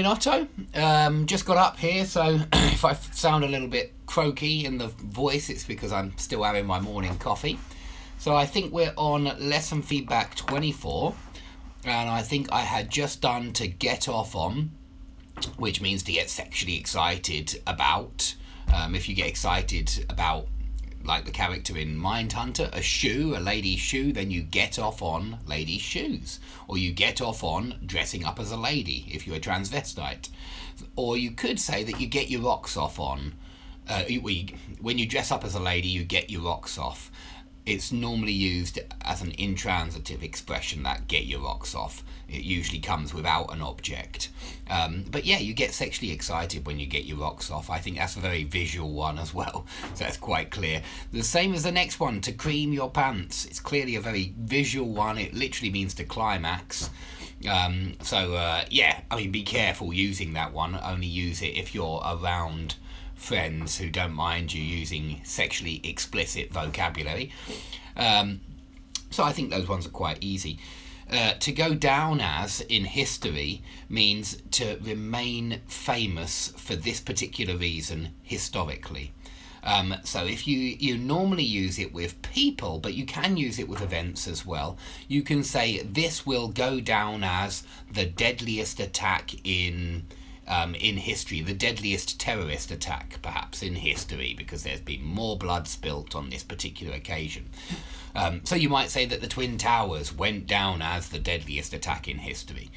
Otto, just got up here, so if I sound a little bit croaky in the voice, it's because I'm still having my morning coffee. So I think we're on lesson feedback 24, and I think I had just done to get off on, which means to get sexually excited about. If you get excited about, like the character in Mindhunter, a shoe, a lady's shoe, then you get off on ladies' shoes. Or you get off on dressing up as a lady, if you're a transvestite. Or you could say that you get your rocks off on. When you dress up as a lady, you get your rocks off. It's normally used as an intransitive expression, that get your rocks off. It usually comes without an object. But yeah, you get sexually excited when you get your rocks off. I think that's a very visual one as well, so that's quite clear. The same as the next one, to cream your pants. It's clearly a very visual one. It literally means to climax. Yeah, I mean, be careful using that one. Only use it if you're around friends who don't mind you using sexually explicit vocabulary. So I think those ones are quite easy. To go down as in history means to remain famous for this particular reason historically. So if you normally use it with people, but you can use it with events as well. You can say this will go down as the deadliest attack in history, the deadliest terrorist attack perhaps in history, because there's been more blood spilt on this particular occasion. So you might say that the Twin Towers went down as the deadliest attack in history.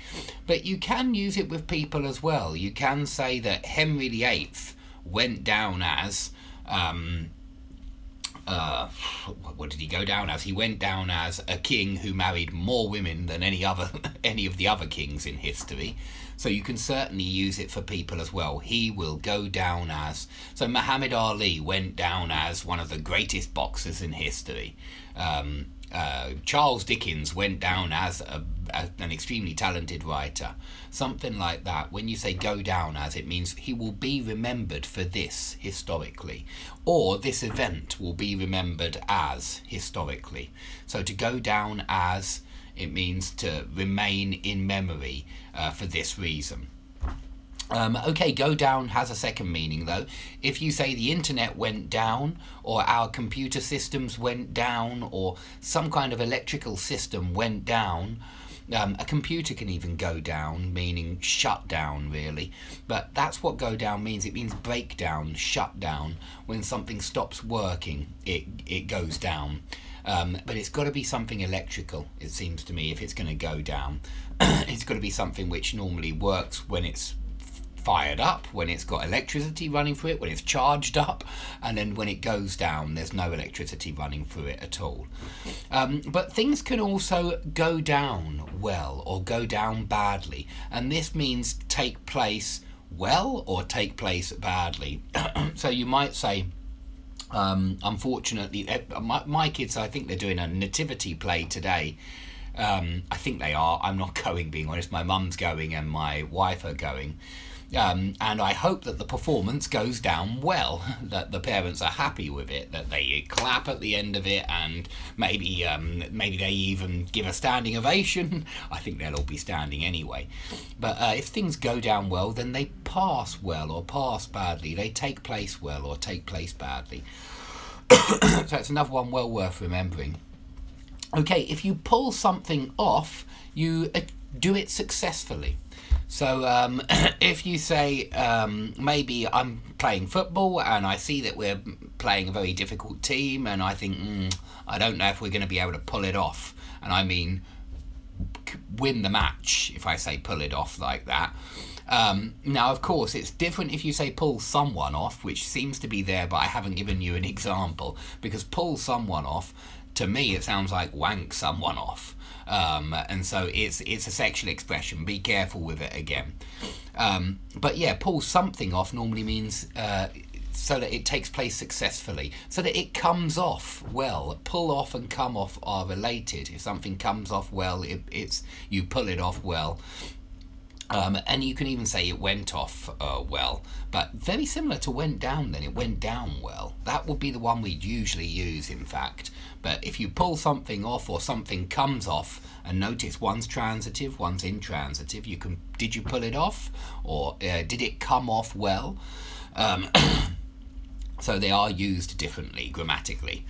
But you can use it with people as well. You can say that Henry VIII went down as... what did he go down as? He went down as a king who married more women than any of the other kings in history. So you can certainly use it for people as well. He will go down as... So Muhammad Ali went down as one of the greatest boxers in history. Charles Dickens went down as an extremely talented writer. Something like that. When you say go down as, it means he will be remembered for this historically. Or this event will be remembered as historically. So to go down as, it means to remain in memory for this reason. Okay, go down has a second meaning though. If you say the internet went down, or our computer systems went down, or some kind of electrical system went down, a computer can even go down, meaning shut down really. But that's what go down means. It means break down, shut down. When something stops working, it goes down. But it's got to be something electrical, it seems to me, if it's going to go down. It's got to be something which normally works when it's fired up, when it's got electricity running through it, when it's charged up, and then when it goes down there's no electricity running through it at all. But things can also go down well or go down badly, and this means take place well or take place badly. So you might say, unfortunately, my kids, I think they're doing a nativity play today. I think they are. I'm not going, being honest. My mum's going and my wife are going. And I hope that the performance goes down well, that the parents are happy with it, that they clap at the end of it, and maybe they even give a standing ovation. I think they'll all be standing anyway. But if things go down well, then they pass well or pass badly. They take place well or take place badly. So it's another one well worth remembering. Okay, if you pull something off, you do it successfully. So if you say, maybe I'm playing football and I see that we're playing a very difficult team, and I think, I don't know if we're going to be able to pull it off. And I mean win the match, if I say pull it off like that. Now, of course, it's different if you say pull someone off, which seems to be there, but I haven't given you an example, because pull someone off, to me, it sounds like wank someone off. And so it's a sexual expression. Be careful with it again. But yeah, pull something off normally means so that it takes place successfully, so that it comes off well. Pull off and come off are related. If something comes off well, you pull it off well. And you can even say it went off well, but very similar to went down then, it went down well. That would be the one we'd usually use, in fact. But if you pull something off or something comes off, and notice one's transitive, one's intransitive, did you pull it off, or did it come off well? So they are used differently grammatically.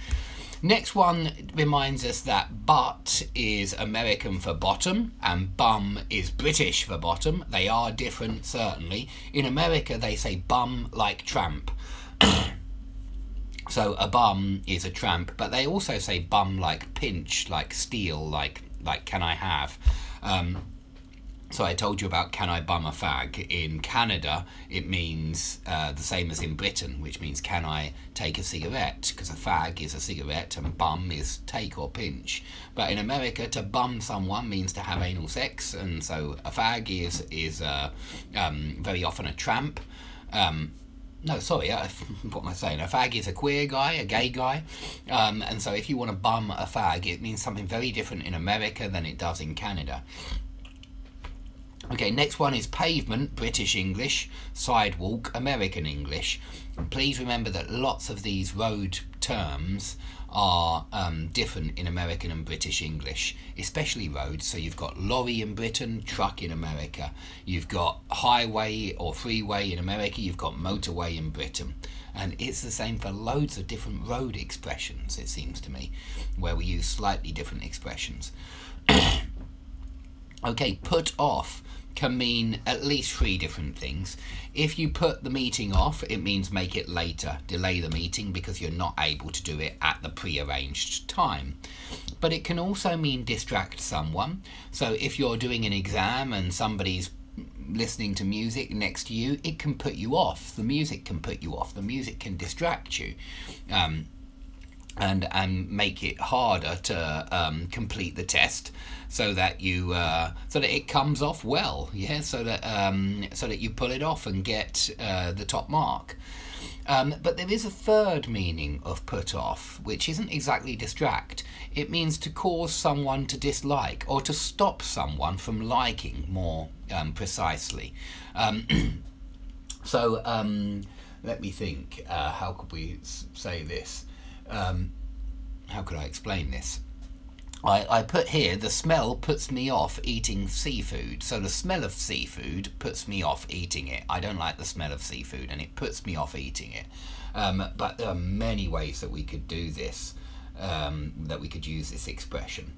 Next one reminds us that butt is American for bottom and bum is British for bottom. They are different, certainly. In America, they say bum like tramp. So a bum is a tramp, but they also say bum like pinch, like steal, like can I have. So I told you about can I bum a fag. In Canada, it means the same as in Britain, which means can I take a cigarette, because a fag is a cigarette and bum is take or pinch. But in America, to bum someone means to have anal sex, and so a fag is very often a tramp. No, sorry, what am I saying? A fag is a queer guy, a gay guy. And so if you want to bum a fag, it means something very different in America than it does in Canada. Okay, next one is pavement, British English, sidewalk, American English. Please remember that lots of these road terms are different in American and British English, especially roads. So you've got lorry in Britain, truck in America. You've got highway or freeway in America, you've got motorway in Britain. And it's the same for loads of different road expressions, it seems to me, where we use slightly different expressions. Okay, put off can mean at least 3 different things. If you put the meeting off, it means make it later, delay the meeting because you're not able to do it at the pre-arranged time. But it can also mean distract someone. So if you're doing an exam and somebody's listening to music next to you, it can put you off. The music can put you off. The music can distract you. And make it harder to complete the test, so that you so that it comes off well, yeah. So that you pull it off and get the top mark. But there is a third meaning of put off, which isn't exactly distract. It means to cause someone to dislike or to stop someone from liking, more precisely. So let me think. How could we say this? How could I explain this? I put here, the smell puts me off eating seafood. So the smell of seafood puts me off eating it. I don't like the smell of seafood and it puts me off eating it. But there are many ways that we could do this, that we could use this expression.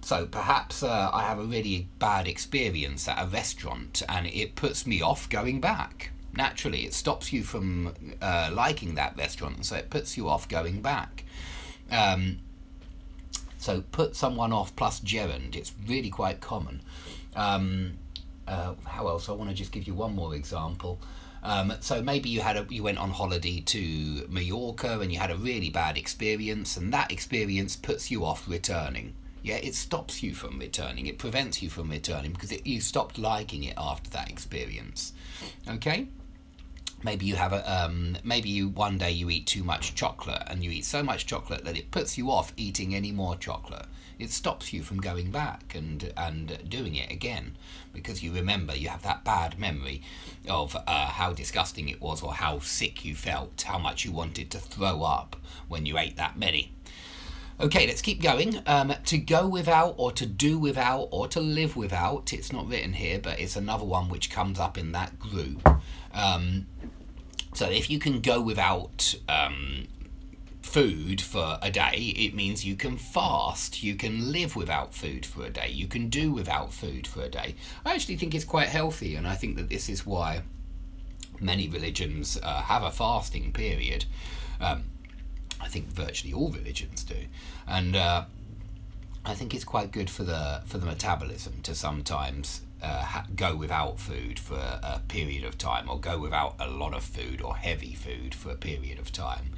So perhaps I have a really bad experience at a restaurant and it puts me off going back. Naturally, it stops you from liking that restaurant, so it puts you off going back. So put someone off plus gerund, it's really quite common. How else? I want to just give you one more example. So maybe you went on holiday to Mallorca and you had a really bad experience, and that experience puts you off returning. Yeah, it stops you from returning, it prevents you from returning because you stopped liking it after that experience. Okay? Maybe you have one day you eat too much chocolate, and you eat so much chocolate that it puts you off eating any more chocolate. It stops you from going back and doing it again, because you remember, you have that bad memory of how disgusting it was, or how sick you felt, how much you wanted to throw up when you ate that many. Okay, let's keep going. To go without, or to do without, or to live without. It's not written here, but it's another one which comes up in that group. So if you can go without food for a day, it means you can fast. You can live without food for a day. You can do without food for a day. I actually think it's quite healthy, and I think that this is why many religions have a fasting period. I think virtually all religions do, and I think it's quite good for the metabolism to sometimes go without food for a period of time, or go without a lot of food or heavy food for a period of time.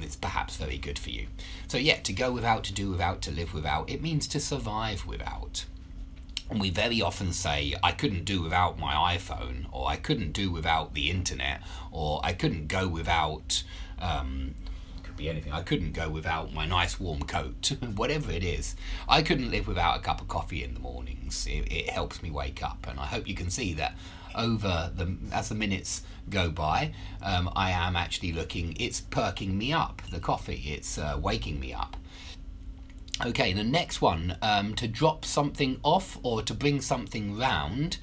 It's perhaps very good for you. So yeah, to go without, to do without, to live without, it means to survive without. And we very often say, I couldn't do without my iPhone, or I couldn't do without the internet, or I couldn't go without could be anything. I couldn't go without my nice warm coat, whatever it is. I couldn't live without a cup of coffee in the mornings. It helps me wake up, and I hope you can see that as the minutes go by, I am actually it's perking me up, the coffee. It's waking me up. Okay, the next one, to drop something off or to bring something round.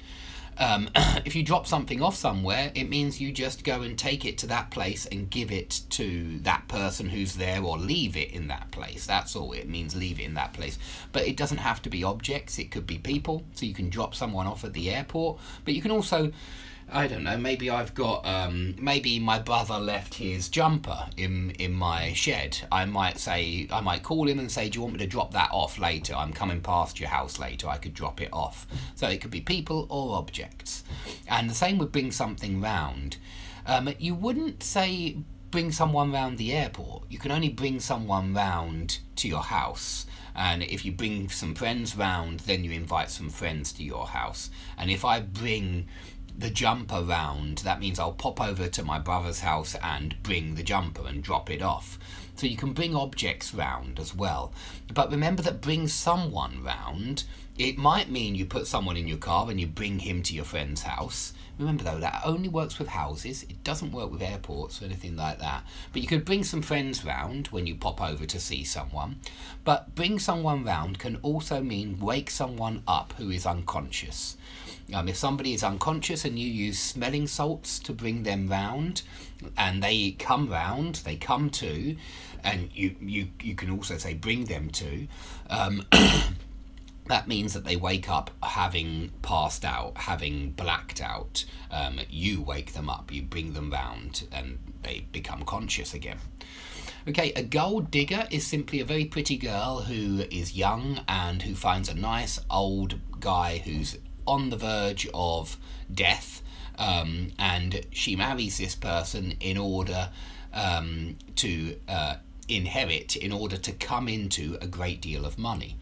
If you drop something off somewhere, it means you just go and take it to that place and give it to that person who's there, or leave it in that place. That's all it means, leave it in that place. But it doesn't have to be objects, it could be people. So you can drop someone off at the airport, but you can also, I don't know, maybe I've got, maybe my brother left his jumper in my shed. I might call him and say, do you want me to drop that off later? I'm coming past your house later, I could drop it off. So it could be people or objects. And the same with bring something round. You wouldn't say bring someone round the airport. You can only bring someone round to your house. And if you bring some friends round, then you invite some friends to your house. And if I bring the jumper round, that means I'll pop over to my brother's house and bring the jumper and drop it off. So you can bring objects round as well. But remember that bring someone round, it might mean you put someone in your car and you bring him to your friend's house. Remember though, that only works with houses. It doesn't work with airports or anything like that. But you could bring some friends round when you pop over to see someone. But bring someone round can also mean wake someone up who is unconscious. If somebody is unconscious and you use smelling salts to bring them round, and they come round, they come to, and you can also say bring them to, that means that they wake up having passed out, having blacked out. You wake them up, you bring them round, and they become conscious again. Okay, a gold digger is simply a very pretty girl who is young and who finds a nice old guy who's on the verge of death, and she marries this person in order to inherit, in order to come into a great deal of money.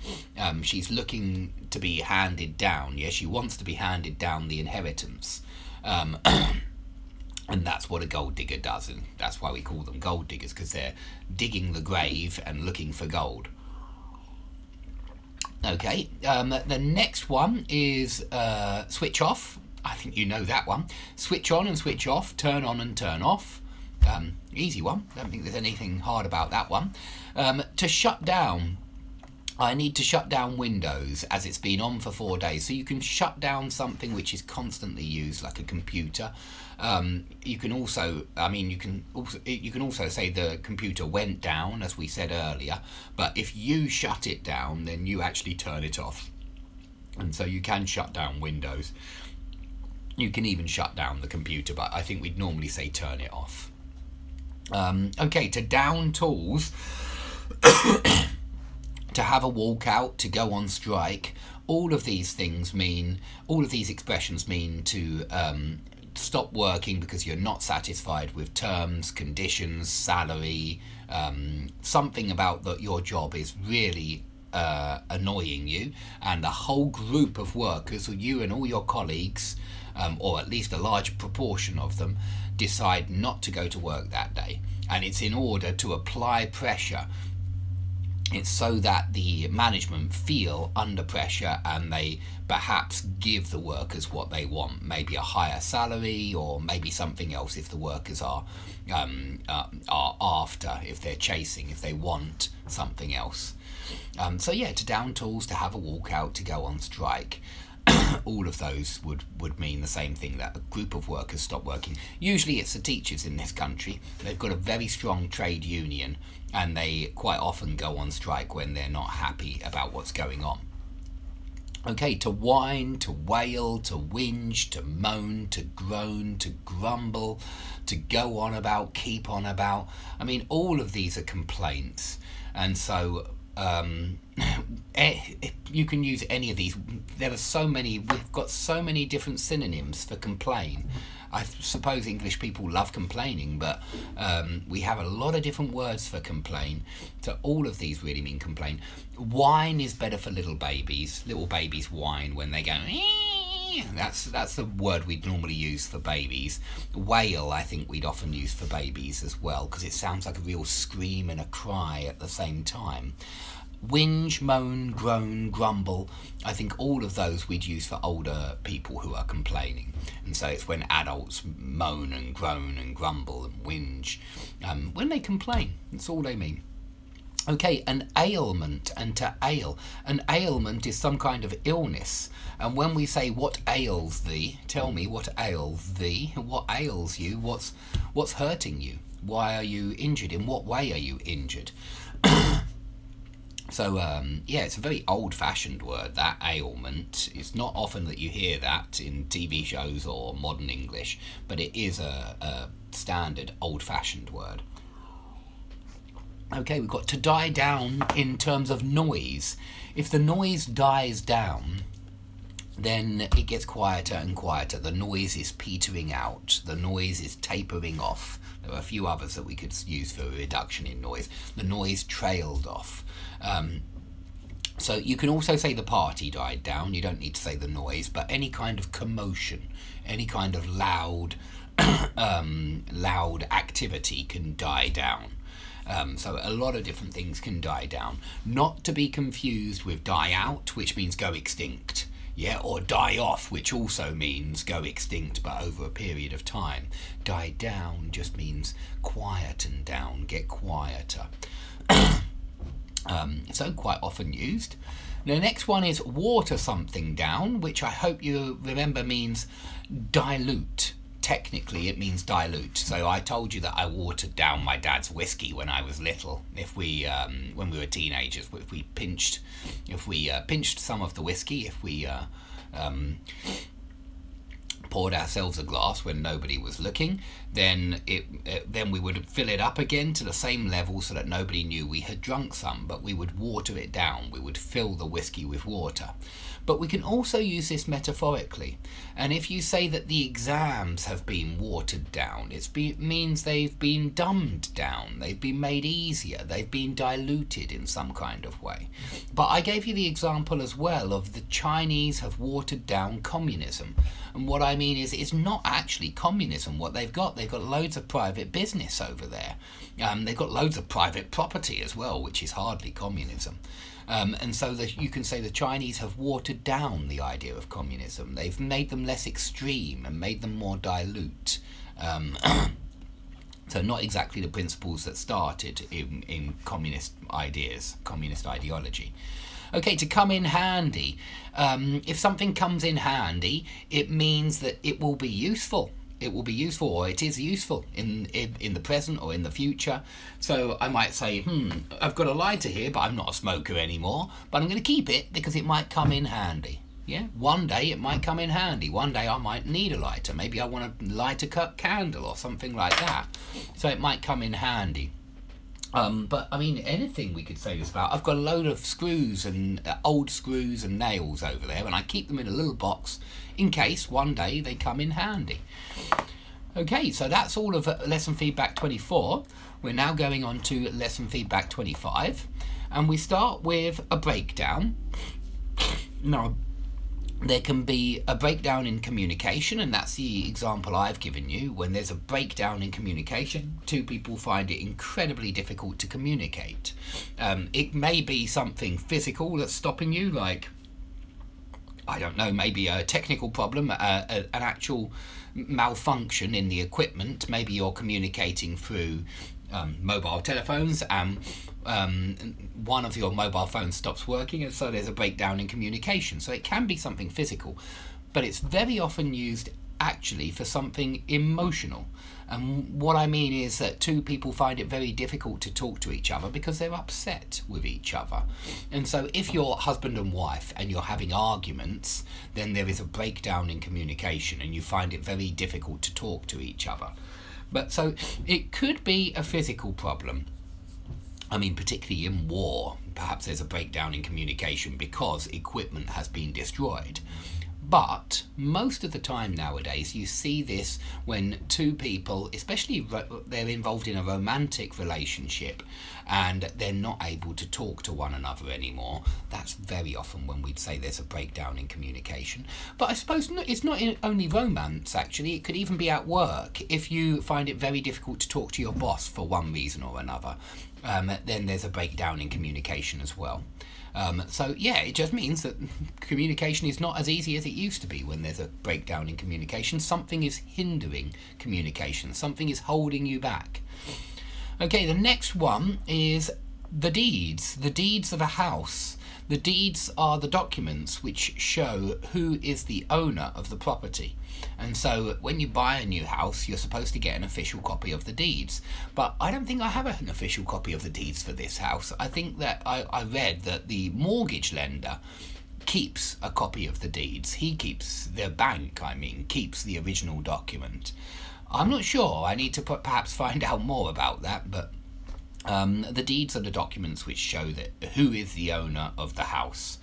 She's looking to be handed down. Yes, she wants to be handed down the inheritance. And that's what a gold digger does, and that's why we call them gold diggers, because they're digging the grave and looking for gold. Okay, the next one is switch off. I think you know that one. Switch on and switch off, turn on and turn off. Easy one, don't think there's anything hard about that one. To shut down, I need to shut down Windows as it's been on for 4 days. So you can shut down something which is constantly used, like a computer. You can also, you can also say the computer went down, as we said earlier. But if you shut it down, then you actually turn it off. And so you can shut down Windows. You can even shut down the computer, but I think we'd normally say turn it off. Okay, to down tools. To have a walkout, to go on strike, all of these expressions mean to stop working because you're not satisfied with terms, conditions, salary, something about your job is really annoying you, and the whole group of workers, or you and all your colleagues, or at least a large proportion of them, decide not to go to work that day. And it's in order to apply pressure. It's so that the management feel under pressure and they perhaps give the workers what they want, maybe a higher salary or maybe something else if the workers are after, if they're chasing, if they want something else. So yeah, to down tools, to have a walkout, to go on strike. All of those would mean the same thing, that a group of workers stop working. Usually it's the teachers in this country. They've got a very strong trade union and they quite often go on strike when they're not happy about what's going on. Okay, to whine, to wail, to whinge, to moan, to groan, to grumble, to go on about, keep on about. I mean, all of these are complaints. And so you can use any of these. There are so many, we've got so many different synonyms for complain. I suppose English people love complaining, but we have a lot of different words for complain. So all of these really mean complain. Whine is better for little babies. Little babies whine when they go, That's the word we'd normally use for babies. Wail, I think we'd often use for babies as well, because it sounds like a real scream and a cry at the same time. Whinge, moan, groan, grumble, I think all of those we'd use for older people who are complaining. And so it's when adults moan and groan and grumble and whinge, when they complain. That's all they mean. Okay, an ailment, and to ail. An ailment is some kind of illness. And when we say, what ails thee, tell me what ails thee, what ails you, what's hurting you? Why are you injured? In what way are you injured? So, yeah, it's a very old-fashioned word, that ailment. It's not often that you hear that in TV shows or modern English, but it is a standard old-fashioned word. Okay, we've got to die down in terms of noise. If the noise dies down, then it gets quieter and quieter. The noise is petering out. The noise is tapering off. There are a few others that we could use for a reduction in noise. The noise trailed off. So you can also say the party died down. You don't need to say the noise, but any kind of commotion, any kind of loud, loud activity can die down. So a lot of different things can die down. Not to be confused with die out, which means go extinct. Yeah, or die off, which also means go extinct, but over a period of time. Die down just means quieten down, get quieter. So quite often used. The next one is water something down, which I hope you remember means dilute. Technically it means dilute. So I told you that I watered down my dad's whiskey when I was little. If we when we were teenagers, if we pinched some of the whiskey, if we poured ourselves a glass when nobody was looking, then we would fill it up again to the same level so that nobody knew we had drunk some, but we would water it down. We would fill the whiskey with water. But we can also use this metaphorically. And if you say that the exams have been watered down, it means they've been dumbed down, they've been made easier, they've been diluted in some kind of way. But I gave you the example as well of the Chinese have watered down communism. And what I mean is it's not actually communism what they've got. They've got loads of private business over there. They've got loads of private property as well, which is hardly communism. And so you can say the Chinese have watered down the idea of communism. They've made them less extreme and made them more dilute. So not exactly the principles that started in communist ideas, communist ideology. Okay, to come in handy. If something comes in handy, it means that it will be useful. It will be useful, or it is useful in the present or in the future. So I might say, I've got a lighter here, but I'm not a smoker anymore, but I'm going to keep it because it might come in handy. Yeah, one day it might come in handy. One day I might need a lighter. Maybe I want to light a candle or something like that. So it might come in handy. But I mean, anything we could say this about. I've got a load of screws and old screws and nails over there, and I keep them in a little box in case one day they come in handy. Okay, so that's all of lesson feedback 24. We're now going on to lesson feedback 25, and we start with a breakdown. Now, there can be a breakdown in communication, and that's the example I've given you. When there's a breakdown in communication, two people find it incredibly difficult to communicate. It may be something physical that's stopping you, like, I don't know, maybe a technical problem, an actual malfunction in the equipment. Maybe you're communicating through mobile telephones and one of your mobile phones stops working, and so there's a breakdown in communication. So it can be something physical, but it's very often used actually for something emotional. And what I mean is that two people find it very difficult to talk to each other because they're upset with each other. And so if you're husband and wife and you're having arguments, then there is a breakdown in communication and you find it very difficult to talk to each other. But so it could be a physical problem. I mean, particularly in war, perhaps there's a breakdown in communication because equipment has been destroyed. But most of the time nowadays you see this when two people, especially they're involved in a romantic relationship and they're not able to talk to one another anymore. That's very often when we'd say there's a breakdown in communication. But I suppose it's not only romance, actually. It could even be at work. If you find it very difficult to talk to your boss for one reason or another, then there's a breakdown in communication as well. So yeah, it just means that communication is not as easy as it used to be when there's a breakdown in communication. Something is hindering communication. Something is holding you back. Okay, the next one is the deeds. The deeds of a house. The deeds are the documents which show who is the owner of the property. And so when you buy a new house, you're supposed to get an official copy of the deeds. But I don't think I have an official copy of the deeds for this house. I think that I read that the mortgage lender keeps a copy of the deeds. He keeps, the bank, keeps the original document. I'm not sure. I need to perhaps find out more about that, but the deeds are the documents which show that who is the owner of the house.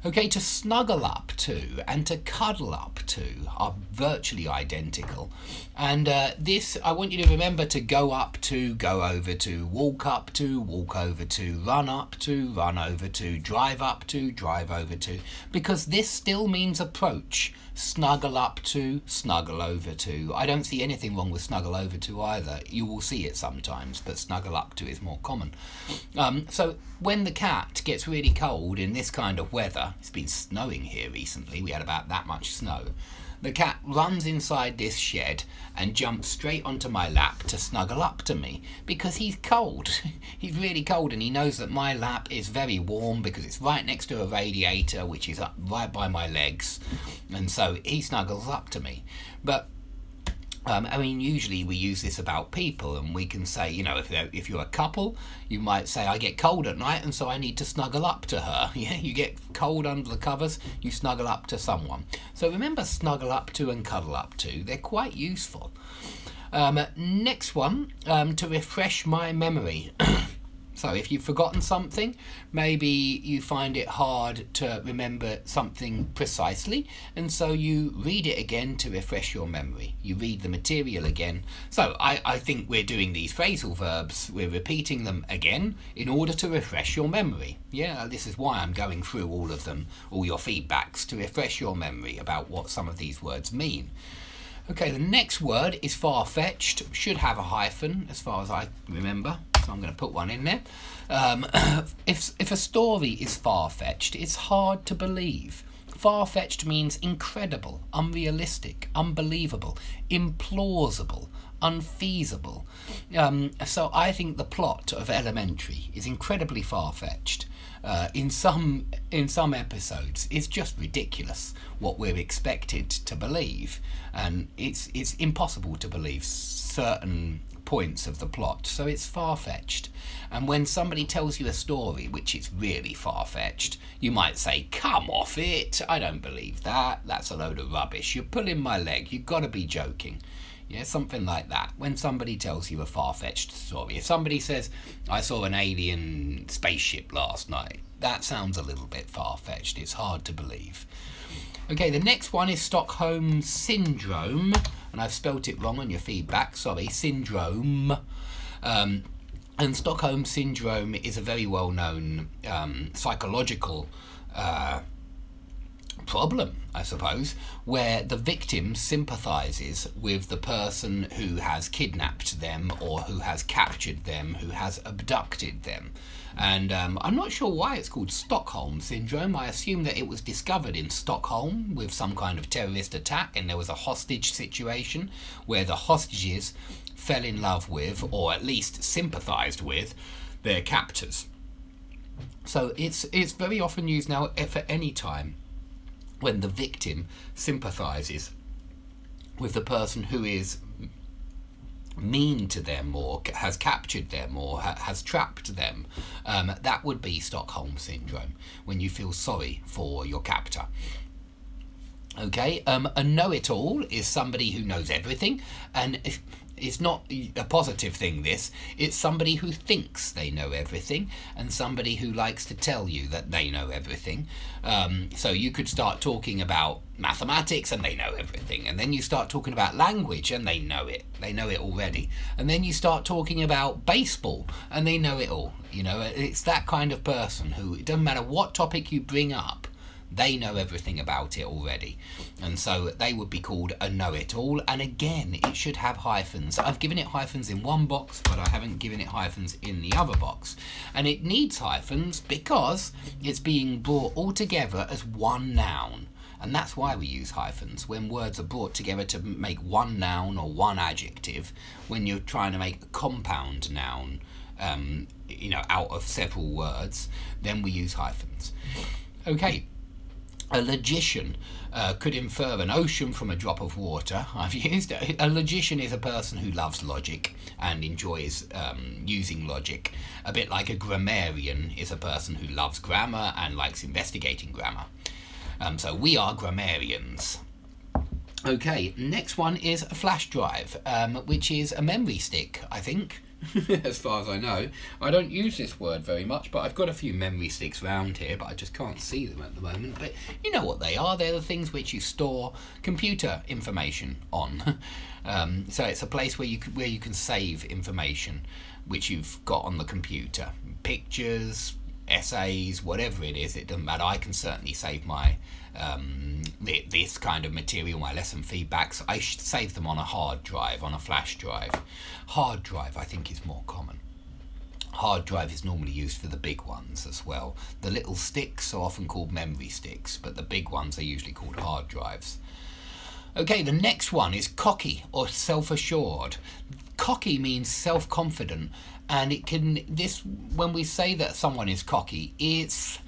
Okay, to snuggle up to and to cuddle up to are virtually identical. And this, I want you to remember to go up to, go over to, walk up to, walk over to, run up to, run over to, drive up to, drive over to, because this still means approach. Snuggle up to, snuggle over to. I don't see anything wrong with snuggle over to either. You will see it sometimes, but snuggle up to is more common. So when the cat gets really cold in this kind of weather, it's been snowing here recently, we had about that much snow, the cat runs inside this shed and jumps straight onto my lap to snuggle up to me because he's cold. He's really cold, and he knows that my lap is very warm because it's right next to a radiator which is up right by my legs, and so he snuggles up to me. But I mean, usually we use this about people, and we can say, you know, if you're a couple, you might say, I get cold at night and so I need to snuggle up to her. Yeah, you get cold under the covers, you snuggle up to someone. So remember snuggle up to and cuddle up to. They're quite useful. Next one, to refresh my memory. So if you've forgotten something, maybe you find it hard to remember something precisely, and so you read it again to refresh your memory. You read the material again. So I think we're doing these phrasal verbs, we're repeating them again in order to refresh your memory. Yeah, this is why I'm going through all of them, all your feedbacks, to refresh your memory about what some of these words mean. Okay, the next word is far-fetched. Should have a hyphen as far as I remember, so I'm going to put one in there. If a story is far-fetched, it's hard to believe. Far-fetched means incredible, unrealistic, unbelievable, implausible, unfeasible. So I think the plot of Elementary is incredibly far-fetched. In some episodes, it's just ridiculous what we're expected to believe, and it's impossible to believe certain points of the plot, so it's far-fetched. And when somebody tells you a story which is really far-fetched, you might say, come off it, I don't believe that, that's a load of rubbish, you're pulling my leg, you've got to be joking. Yeah, something like that, when somebody tells you a far-fetched story. If somebody says, I saw an alien spaceship last night, that sounds a little bit far-fetched, it's hard to believe. Okay, the next one is Stockholm Syndrome, and I've spelt it wrong on your feedback, sorry, syndrome. And Stockholm Syndrome is a very well-known psychological problem, I suppose, where the victim sympathises with the person who has kidnapped them or who has captured them, who has abducted them. And I'm not sure why it's called Stockholm Syndrome. I assume that it was discovered in Stockholm with some kind of terrorist attack, and there was a hostage situation where the hostages fell in love with, or at least sympathised with, their captors. So it's very often used now for any time when the victim sympathises with the person who is mean to them or has captured them or has trapped them. That would be Stockholm Syndrome, when you feel sorry for your captor. Okay, a know-it-all is somebody who knows everything, and It's not a positive thing, this. It's somebody who thinks they know everything and somebody who likes to tell you that they know everything. So you could start talking about mathematics and they know everything. And then you start talking about language and they know it. They know it already. And then you start talking about baseball and they know it all. You know, it's that kind of person who, it doesn't matter what topic you bring up, they know everything about it already. And so they would be called a know-it-all. And again, it should have hyphens. I've given it hyphens in one box, but I haven't given it hyphens in the other box. And it needs hyphens because it's being brought all together as one noun. And that's why we use hyphens. When words are brought together to make one noun or one adjective, when you're trying to make a compound noun, you know, out of several words, then we use hyphens. Okay. A logician could infer an ocean from a drop of water. I've used it. A logician is a person who loves logic and enjoys using logic. A bit like a grammarian is a person who loves grammar and likes investigating grammar. So we are grammarians. Okay, next one is a flash drive, which is a memory stick, I think. As far as I know. I don't use this word very much, but I've got a few memory sticks around here, but I just can't see them at the moment. But you know what they are. They're the things which you store computer information on. So it's a place where you can save information which you've got on the computer. Pictures, essays, whatever it is, it doesn't matter. I can certainly save my this kind of material, my lesson feedbacks. I should save them on a hard drive, on a flash drive. Hard drive, I think, is more common. Hard drive is normally used for the big ones as well. The little sticks are often called memory sticks, but the big ones are usually called hard drives. Okay, the next one is cocky or self-assured. Cocky means self-confident, and it can, when we say that someone is cocky, it's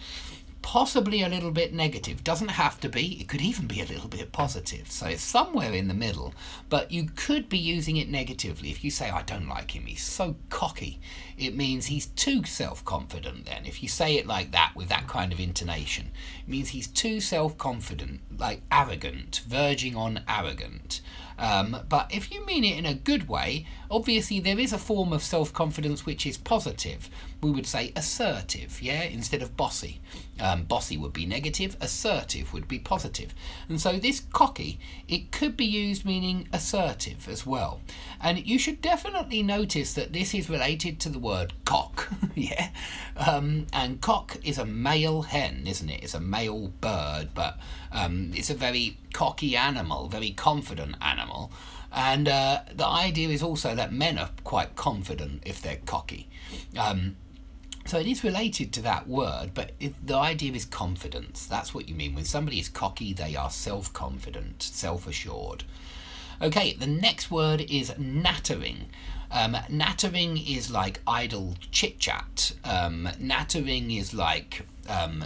possibly a little bit negative. Doesn't have to be. It could even be a little bit positive. So it's somewhere in the middle, but you could be using it negatively. If you say, I don't like him, he's so cocky, it means he's too self-confident then. If you say it like that, with that kind of intonation, it means he's too self-confident, like arrogant, verging on arrogant. But if you mean it in a good way, obviously there is a form of self-confidence which is positive. We would say assertive, yeah, instead of bossy. Bossy would be negative, assertive would be positive. And so this cocky, it could be used meaning assertive as well. And you should definitely notice that this is related to the word cock, yeah. And cock is a male hen, isn't it? It's a male bird, but it's a very cocky animal, very confident animal. And the idea is also that men are quite confident if they're cocky. So it is related to that word, but the idea is confidence. That's what you mean. When somebody is cocky, they are self-confident, self-assured. Okay, the next word is nattering. Nattering is like idle chit-chat. Nattering is like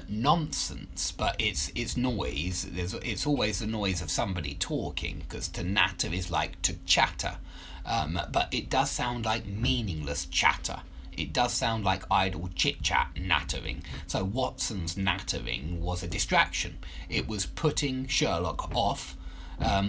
nonsense, but it's noise. It's always the noise of somebody talking, because to natter is like to chatter. But it does sound like meaningless chatter. It does sound like idle chit-chat, nattering. So Watson's nattering was a distraction. It was putting Sherlock off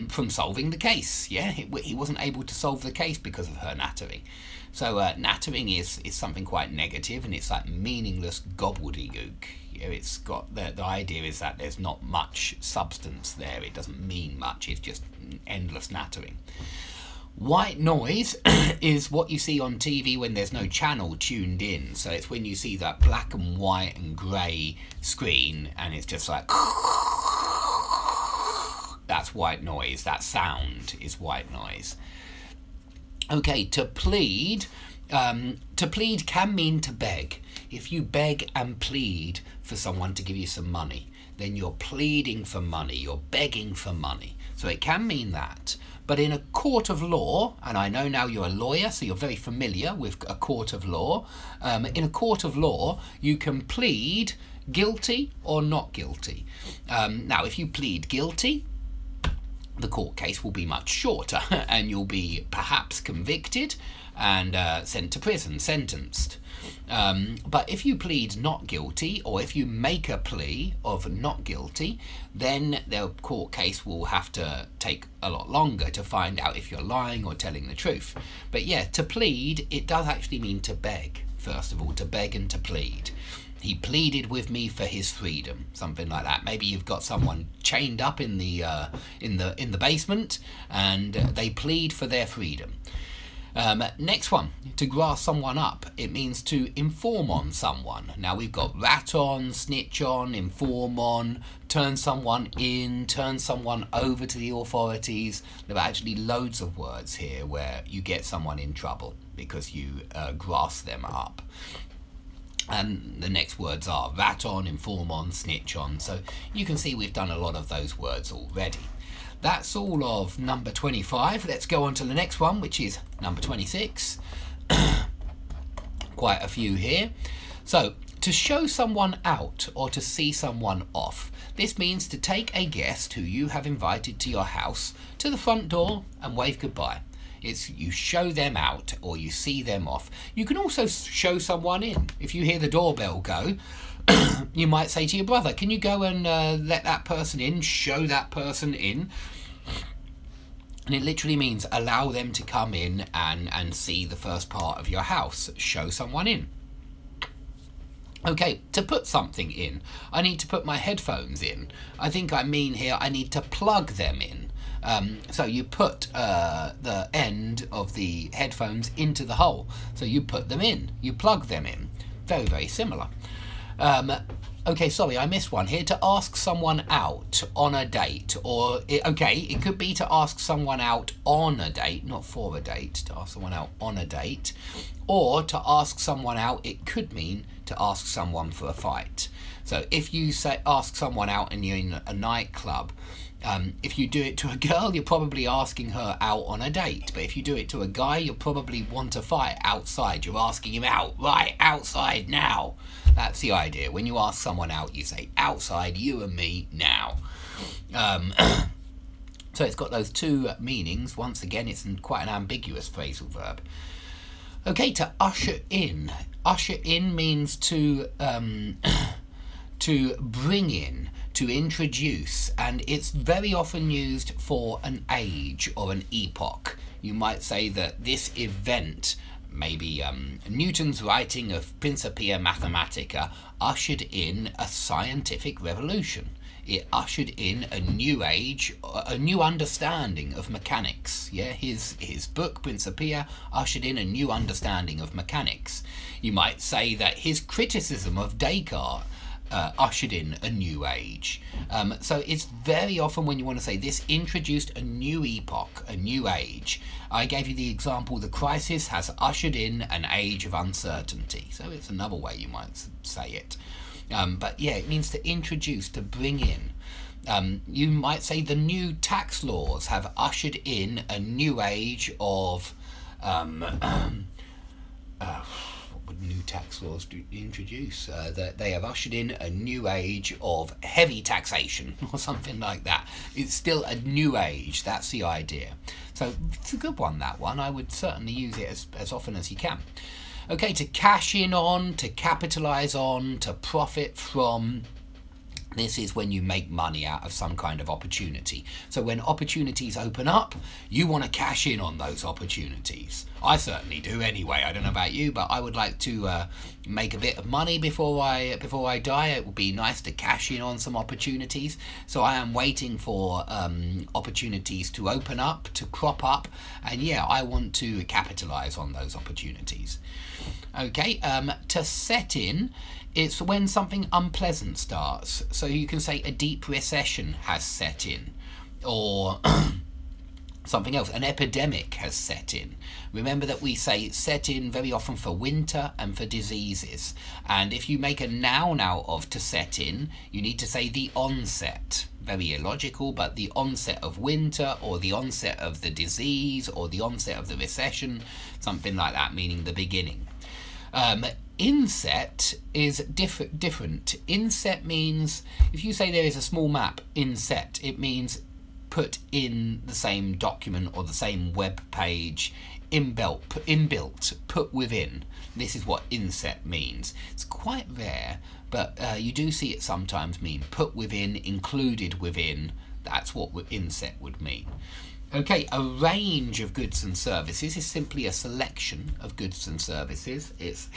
from solving the case. Yeah, he wasn't able to solve the case because of her nattering. So nattering is something quite negative, and it's like meaningless gobbledygook. It's got the idea is that there's not much substance there. It doesn't mean much. It's just endless nattering. White noise is what you see on TV when there's no channel tuned in. So it's when you see that black and white and grey screen and it's just like... That's white noise. That sound is white noise. Okay, to plead. To plead can mean to beg. If you beg and plead for someone to give you some money, then you're pleading for money. You're begging for money. So it can mean that. But in a court of law, and I know now you're a lawyer, so you're very familiar with a court of law. In a court of law, you can plead guilty or not guilty. Now, if you plead guilty, the court case will be much shorter and you'll be perhaps convicted and sent to prison, sentenced. But if you plead not guilty, or if you make a plea of not guilty, then the court case will have to take a lot longer to find out if you're lying or telling the truth. But yeah, to plead, it does actually mean to beg, first of all, to beg and to plead. He pleaded with me for his freedom, something like that. Maybe you've got someone chained up in the basement, and they plead for their freedom. Next one, to grass someone up. It means to inform on someone. Now we've got rat on, snitch on, inform on, turn someone in, turn someone over to the authorities. There are actually loads of words here where you get someone in trouble because you grass them up. And the next words are rat on, inform on, snitch on. So you can see we've done a lot of those words already. That's all of number 25. Let's go on to the next one, which is number 26. Quite a few here. So, to show someone out or to see someone off. This means to take a guest who you have invited to your house to the front door and wave goodbye. It's you show them out or you see them off. You can also show someone in. If you hear the doorbell go, you might say to your brother, can you go and let that person in, show that person in? And it literally means allow them to come in and see the first part of your house. Show someone in. Okay, to put something in, I need to put my headphones in. I think I mean here I need to plug them in. So you put the end of the headphones into the hole. So you put them in, you plug them in. Very, very similar. Okay, sorry, I missed one here. To ask someone out on a date, or it could be to ask someone out on a date, not for a date. To ask someone out on a date, or to ask someone out, it could mean to ask someone for a fight. So if you say ask someone out and you're in a nightclub, if you do it to a girl, you're probably asking her out on a date. But if you do it to a guy, you'll probably want to fight outside. You're asking him out, right, outside now. That's the idea. When you ask someone out, you say, outside, you and me, now. So it's got those two meanings. Once again, it's quite an ambiguous phrasal verb. Okay, to usher in. Usher in means to bring in, to introduce, and it's very often used for an age or an epoch. You might say that this event, maybe Newton's writing of Principia Mathematica, ushered in a scientific revolution. It ushered in a new age, a new understanding of mechanics. Yeah, his book Principia ushered in a new understanding of mechanics. You might say that his criticism of Descartes ushered in a new age. So it's very often when you want to say this introduced a new epoch, a new age. I gave you the example, the crisis has ushered in an age of uncertainty. So it's another way you might say it. But yeah, it means to introduce, to bring in. You might say the new tax laws have ushered in a new age of what would new tax laws introduce? That they have ushered in a new age of heavy taxation or something like that. It's still a new age, that's the idea. So it's a good one, that one. I would certainly use it as often as you can. Okay, to cash in on, to capitalise on, to profit from. This is when you make money out of some kind of opportunity. So when opportunities open up, you want to cash in on those opportunities. I certainly do anyway. I don't know about you, but I would like to make a bit of money before I die. It would be nice to cash in on some opportunities. So I am waiting for opportunities to open up, to crop up, and yeah, I want to capitalise on those opportunities. Okay, to set in. It's when something unpleasant starts. So you can say a deep recession has set in, or something else, an epidemic has set in. Remember that we say set in very often for winter and for diseases. And if you make a noun out of to set in, you need to say the onset. Very illogical, but the onset of winter, or the onset of the disease, or the onset of the recession, something like that, meaning the beginning. Inset is different. Inset means, if you say there is a small map, inset, it means put in the same document or the same web page, inbuilt, put within. This is what inset means. It's quite rare, but you do see it sometimes mean put within, included within. That's what inset would mean. Okay, a range of goods and services is simply a selection of goods and services. It's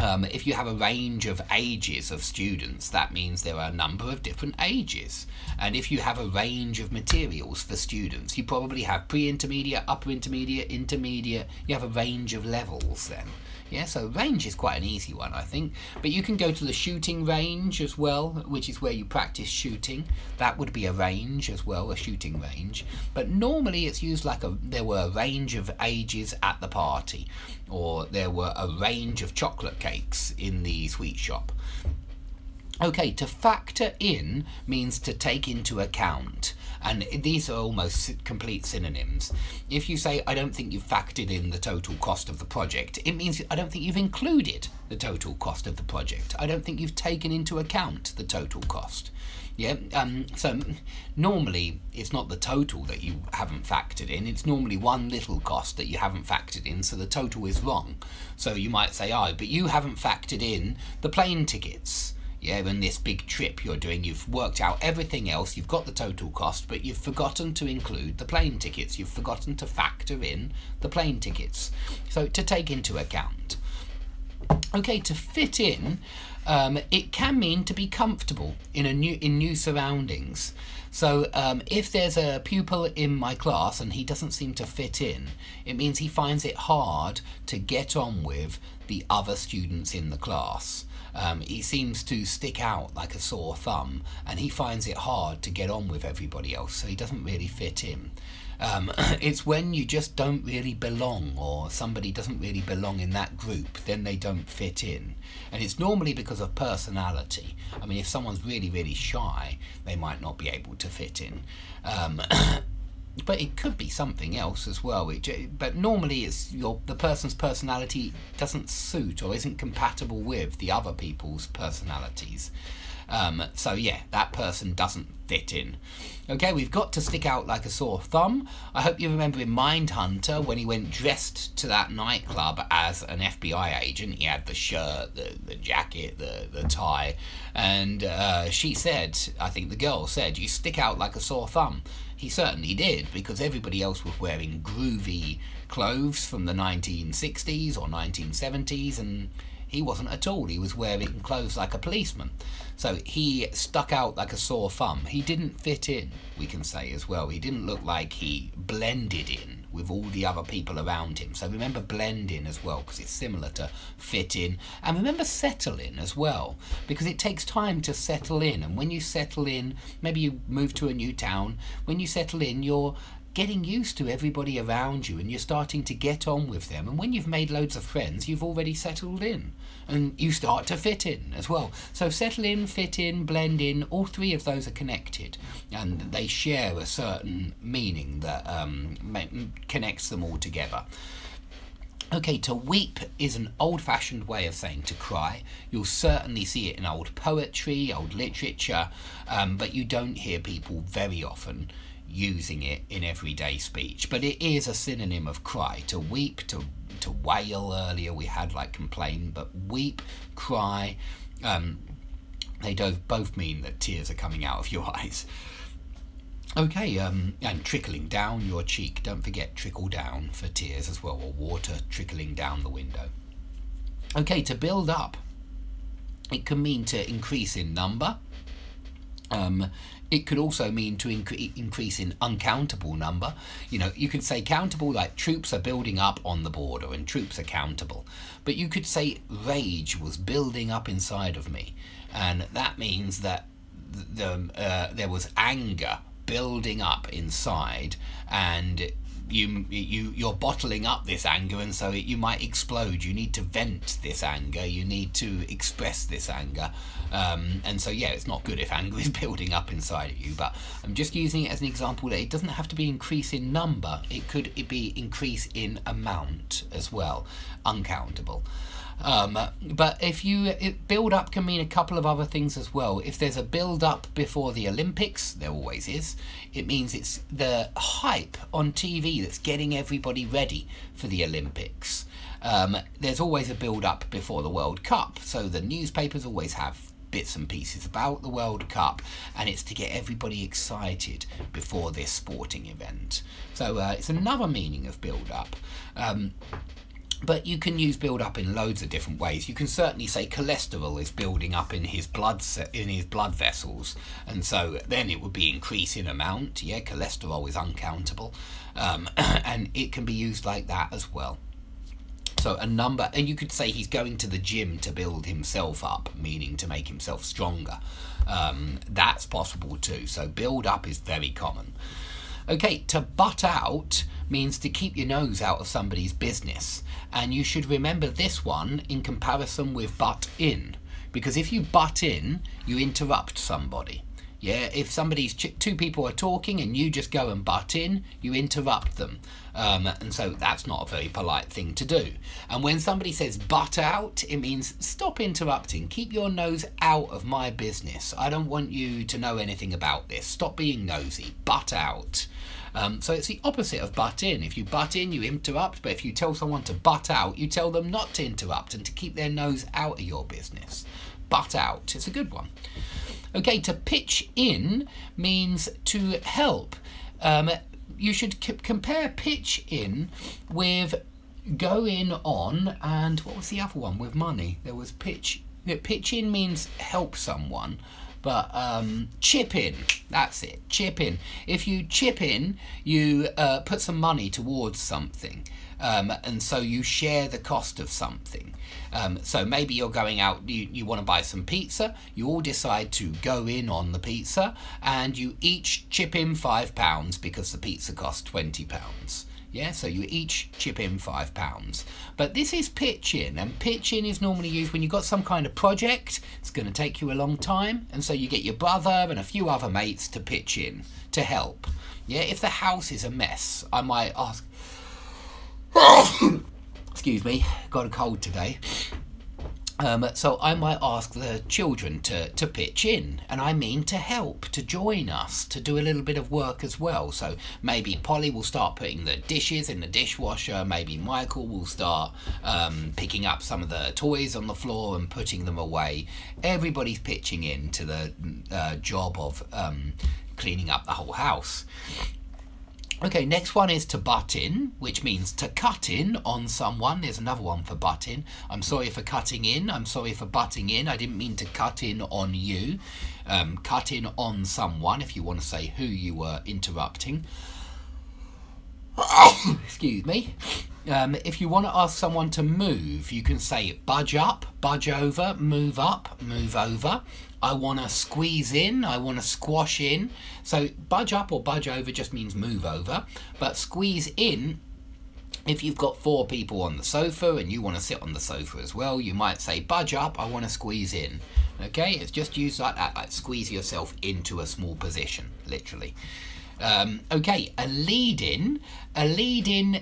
if you have a range of ages of students, that means there are a number of different ages. And if you have a range of materials for students, you probably have pre-intermediate, upper intermediate, intermediate. You have a range of levels then. Yeah, so range is quite an easy one, I think. But you can go to the shooting range as well, which is where you practice shooting. That would be a range as well, a shooting range. But normally it's used like there were a range of ages at the party, or there were a range of chocolate cakes in the sweet shop. Okay, to factor in means to take into account. And these are almost complete synonyms. If you say, I don't think you've factored in the total cost of the project, it means I don't think you've included the total cost of the project. I don't think you've taken into account the total cost. Yeah, so normally it's not the total that you haven't factored in, it's normally one little cost that you haven't factored in, so the total is wrong. So you might say, oh, but you haven't factored in the plane tickets. Yeah, and this big trip you're doing, you've worked out everything else, you've got the total cost, but you've forgotten to include the plane tickets. You've forgotten to factor in the plane tickets. So to take into account. Okay, to fit in, it can mean to be comfortable in new surroundings. So if there's a pupil in my class and he doesn't seem to fit in, it means he finds it hard to get on with the other students in the class. He seems to stick out like a sore thumb, and he finds it hard to get on with everybody else, so he doesn't really fit in. It's when you just don't really belong, or somebody doesn't really belong in that group, then they don't fit in. And it's normally because of personality. I mean, if someone's really, really shy, they might not be able to fit in. But it could be something else as well. But normally it's the person's personality doesn't suit or isn't compatible with the other people's personalities. So yeah, that person doesn't fit in. Okay, we've got to stick out like a sore thumb. I hope you remember in Mindhunter when he went dressed to that nightclub as an FBI agent. He had the shirt, the jacket, the tie, and she said, I think the girl said, you stick out like a sore thumb. He certainly did, because everybody else was wearing groovy clothes from the 1960s or 1970s, and he wasn't at all. He was wearing clothes like a policeman. So he stuck out like a sore thumb. He didn't fit in, we can say as well. He didn't look like he blended in with all the other people around him. So remember blend in as well, because it's similar to fit in. And remember settle in as well, because it takes time to settle in. And when you settle in, maybe you move to a new town, when you settle in, you're getting used to everybody around you and you're starting to get on with them. And when you've made loads of friends, you've already settled in and you start to fit in as well. So settle in, fit in, blend in, all three of those are connected and they share a certain meaning that connects them all together. Okay, to weep is an old-fashioned way of saying to cry. You'll certainly see it in old poetry, old literature, but you don't hear people very often using it in everyday speech. But it is a synonym of cry. To weep, to wail earlier we had like complain, but weep, cry, they both mean that tears are coming out of your eyes. Okay, and trickling down your cheek. Don't forget trickle down for tears as well, or water trickling down the window. Okay, to build up. It can mean to increase in number. It could also mean to increase in uncountable number. You know, you could say countable like troops are building up on the border and troops are countable. But you could say rage was building up inside of me. And that means that there was anger building up inside, and you're bottling up this anger, and so you might explode. You need to vent this anger, you need to express this anger, and so yeah, it's not good if anger is building up inside of you. But I'm just using it as an example that it doesn't have to be increase in number, it could be increase in amount as well, uncountable. But if you build up can mean a couple of other things as well. If there's a build up before the Olympics, there always is, it means it's the hype on TV that's getting everybody ready for the Olympics. There's always a build up before the World Cup, so the newspapers always have bits and pieces about the World Cup, and it's to get everybody excited before this sporting event. So it's another meaning of build up. But you can use build up in loads of different ways. You can certainly say cholesterol is building up in his blood vessels, and so then it would be increase in amount. Yeah, cholesterol is uncountable, and it can be used like that as well. So a number, and you could say he's going to the gym to build himself up, meaning to make himself stronger. That's possible too. So build up is very common. Okay, to butt out means to keep your nose out of somebody's business. And you should remember this one in comparison with butt in. Because if you butt in, you interrupt somebody. Yeah, if two people are talking and you just go and butt in, you interrupt them. And so that's not a very polite thing to do. And when somebody says butt out, it means stop interrupting. Keep your nose out of my business. I don't want you to know anything about this. Stop being nosy. Butt out. So it's the opposite of butt in. If you butt in, you interrupt. But if you tell someone to butt out, you tell them not to interrupt and to keep their nose out of your business. Butt out. It's a good one. Okay, to pitch in means to help. You should compare pitch in with go in on, and what was the other one with money? There was pitch. Pitch in means help someone, but chip in, that's it, chip in. If you chip in, you put some money towards something. And so you share the cost of something. So maybe you're going out, you want to buy some pizza, you all decide to go in on the pizza, and you each chip in £5 because the pizza costs £20. Yeah, so you each chip in £5. But this is pitch in, and pitch in is normally used when you've got some kind of project, it's going to take you a long time, and so you get your brother and a few other mates to pitch in, to help. Yeah, if the house is a mess, I might ask, excuse me, got a cold today. So I might ask the children to pitch in, and I mean to help, to join us, to do a little bit of work as well. So maybe Polly will start putting the dishes in the dishwasher, maybe Michael will start picking up some of the toys on the floor and putting them away. Everybody's pitching in to the job of cleaning up the whole house. Okay, next one is to butt in, which means to cut in on someone. There's another one for butt in. I'm sorry for cutting in. I'm sorry for butting in. I didn't mean to cut in on you. Cut in on someone, if you want to say who you were interrupting. Excuse me. If you want to ask someone to move, you can say budge up, budge over, move up, move over. I want to squeeze in, I want to squash in. So budge up or budge over just means move over. But squeeze in, if you've got 4 people on the sofa and you want to sit on the sofa as well, you might say budge up, I want to squeeze in. Okay, it's just used like that, like squeeze yourself into a small position, literally. Okay, a lead-in. A lead-in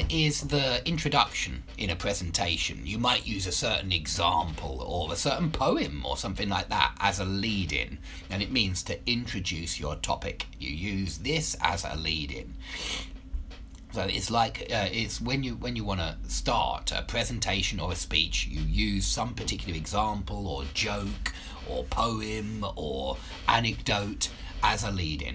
is the introduction in a presentation. You might use a certain example or a certain poem or something like that as a lead-in, and it means to introduce your topic. You use this as a lead-in. So it's like it's when you want to start a presentation or a speech, you use some particular example or joke or poem or anecdote as a lead-in.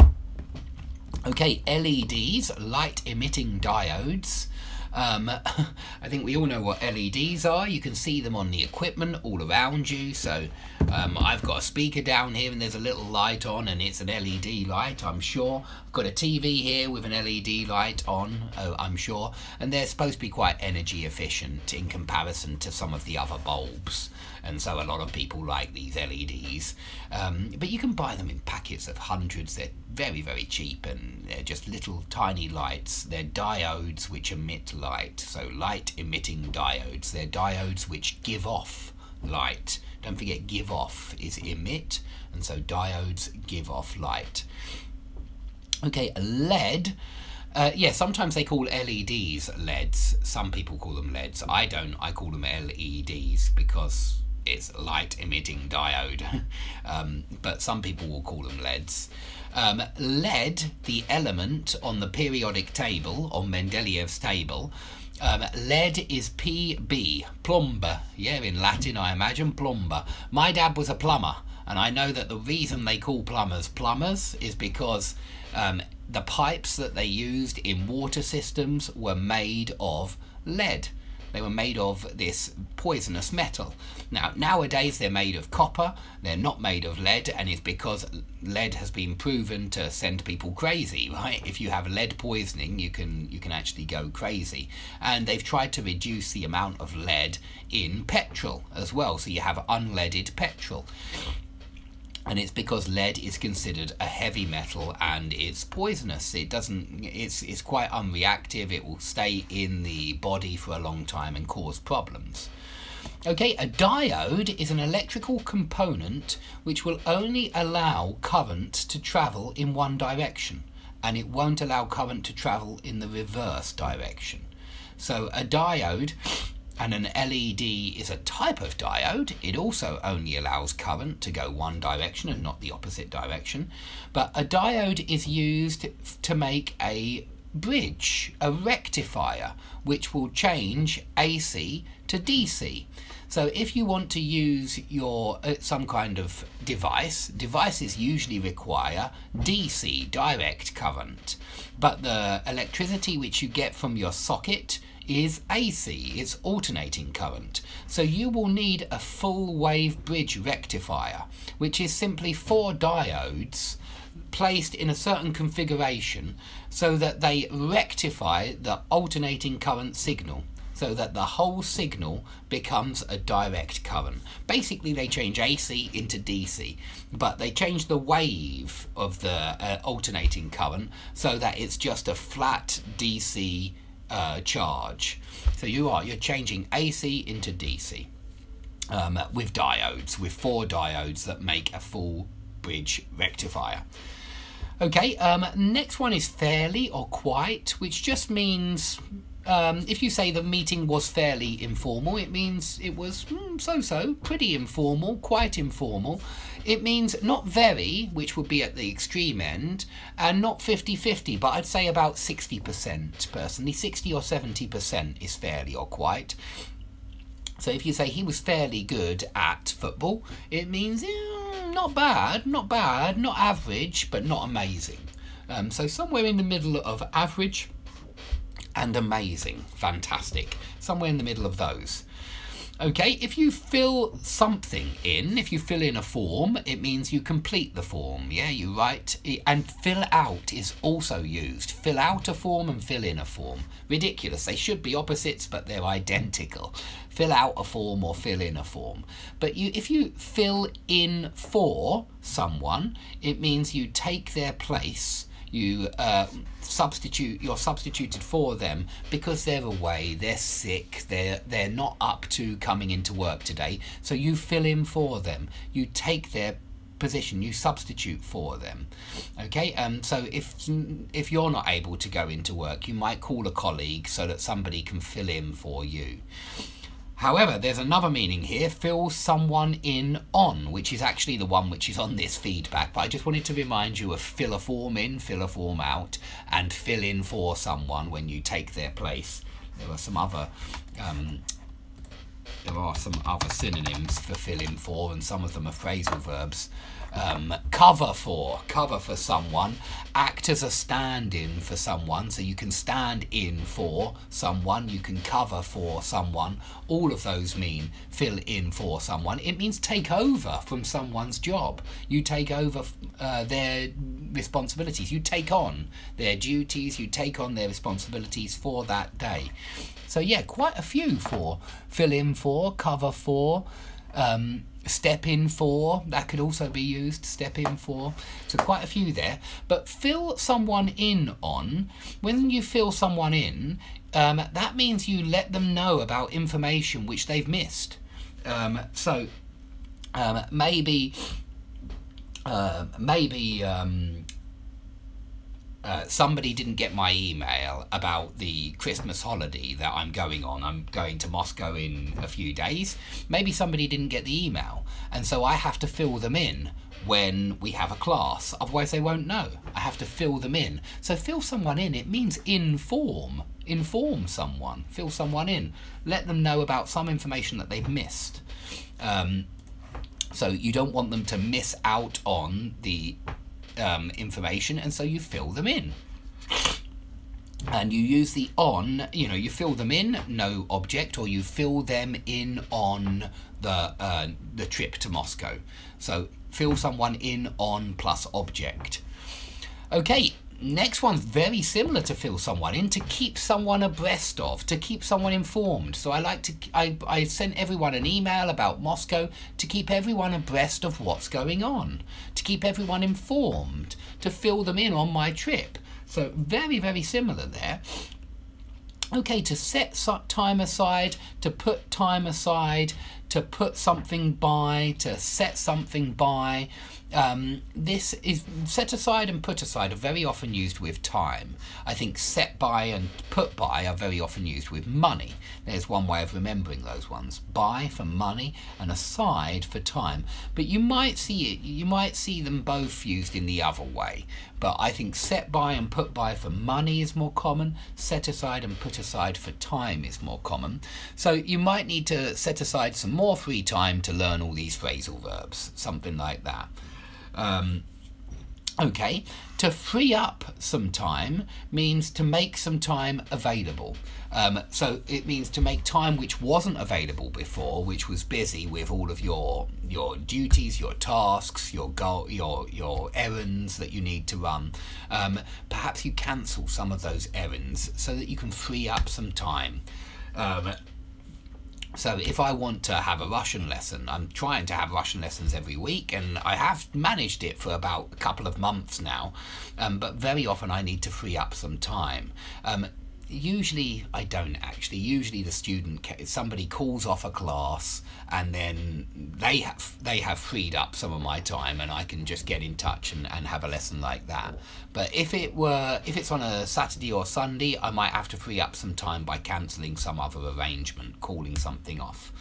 Okay, LEDs, light emitting diodes. I think we all know what LEDs are. You can see them on the equipment all around you. So I've got a speaker down here and there's a little light on, and it's an LED light, I'm sure. I've got a TV here with an LED light on, I'm sure. And they're supposed to be quite energy efficient in comparison to some of the other bulbs. And so a lot of people like these LEDs. But you can buy them in packets of hundreds. They're very, very cheap, and they're just little tiny lights. They're diodes which emit light. So light emitting diodes. They're diodes which give off light. Don't forget, give off is emit, and so diodes give off light. Okay, a LED. Yeah, sometimes they call LEDs LEDs. Some people call them LEDs. I don't. I call them LEDs because it's light emitting diode. But some people will call them LEDs. Lead, the element on the periodic table, on Mendeleev's table, lead is Pb, plumber. Yeah, in Latin, I imagine, plumber. My dad was a plumber, and I know that the reason they call plumbers plumbers is because the pipes that they used in water systems were made of lead. They were made of this poisonous metal. Now, nowadays they're made of copper, they're not made of lead, and it's because lead has been proven to send people crazy, right? If you have lead poisoning, you can actually go crazy. And they've tried to reduce the amount of lead in petrol as well, so you have unleaded petrol. And it's because lead is considered a heavy metal and it's poisonous. It's quite unreactive. It will stay in the body for a long time and cause problems. Okay, a diode is an electrical component which will only allow current to travel in one direction, and it won't allow current to travel in the reverse direction. So a diode, and an LED is a type of diode. It also only allows current to go one direction and not the opposite direction. But a diode is used to make a bridge, a rectifier, which will change AC to DC. So if you want to use your some kind of devices usually require DC, direct current. But the electricity which you get from your socket is AC, it's alternating current. So you will need a full wave bridge rectifier, which is simply 4 diodes placed in a certain configuration so that they rectify the alternating current signal, so that the whole signal becomes a direct current. Basically they change AC into DC, but they change the wave of the alternating current so that it's just a flat DC charge. So you're changing AC into DC with diodes, with 4 diodes that make a full bridge rectifier. Okay, next one is fairly or quite, which just means if you say the meeting was fairly informal, it means it was so-so, pretty informal, quite informal. It means not very, which would be at the extreme end, and not 50-50, but I'd say about 60% personally. 60 or 70% is fairly or quite. So if you say he was fairly good at football, it means not bad, not average, but not amazing. So somewhere in the middle of average and amazing, fantastic, somewhere in the middle of those. Okay, if you fill something in, if you fill in a form, it means you complete the form. Yeah, you write, and fill out is also used. Fill out a form and fill in a form. Ridiculous, they should be opposites, but they're identical. Fill out a form or fill in a form. But if you fill in for someone, it means you take their place. You're substituted for them because they're away, they're sick, they're not up to coming into work today, so you fill in for them, you take their position, you substitute for them. Okay, so if you're not able to go into work, you might call a colleague so that somebody can fill in for you. However, there's another meaning here, fill someone in on, which is actually the one which is on this feedback, but I just wanted to remind you of fill a form in, fill a form out, and fill in for someone when you take their place. There are some other synonyms for fill in for, and some of them are phrasal verbs. Cover for someone, act as a stand-in for someone, so you can stand in for someone, you can cover for someone. All of those mean fill in for someone. It means take over from someone's job. You take over their responsibilities, you take on their duties, you take on their responsibilities for that day. So yeah, quite a few for fill in for, cover for, step in for, that could also be used, step in for. So quite a few there. But fill someone in on, when you fill someone in, that means you let them know about information which they've missed. somebody didn't get my email about the Christmas holiday that I'm going on. I'm going to Moscow in a few days. Maybe somebody didn't get the email, and so I have to fill them in when we have a class. Otherwise they won't know. I have to fill them in. So fill someone in, it means inform. Inform someone. Fill someone in. Let them know about some information that they've missed. So you don't want them to miss out on the information, and so you fill them in. And you use the on, you fill them in, no object, or you fill them in on the trip to Moscow. So fill someone in on plus object. Okay, next one's very similar to fill someone in, to keep someone abreast of, to keep someone informed. So I sent everyone an email about Moscow to keep everyone abreast of what's going on, to keep everyone informed, to fill them in on my trip. So very, very similar there. Okay, to set time aside, to put time aside, to put something by, to set something by. This is set aside and put aside are very often used with time. I think set by and put by are very often used with money. There's one way of remembering those ones. By for money and aside for time. But you might see them both used in the other way. But I think set by and put by for money is more common. Set aside and put aside for time is more common. So you might need to set aside some more free time to learn all these phrasal verbs. Something like that. Okay, to free up some time means to make some time available. So it means to make time which wasn't available before, which was busy with all of your duties, your tasks, your errands that you need to run. Perhaps you cancel some of those errands so that you can free up some time. So if I want to have a Russian lesson, I'm trying to have Russian lessons every week, and I have managed it for about a couple of months now, but very often I need to free up some time. Usually I don't actually. Usually the somebody calls off a class and then they have freed up some of my time, and I can just get in touch and have a lesson like that. But if it's on a Saturday or Sunday, I might have to free up some time by cancelling some other arrangement, calling something off.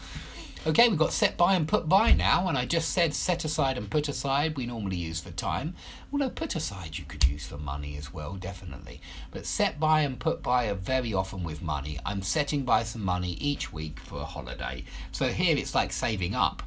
Okay, we've got set by and put by now, and I just said set aside and put aside we normally use for time. Although put aside you could use for money as well, definitely. But set by and put by are very often with money. I'm setting by some money each week for a holiday. So here it's like saving up.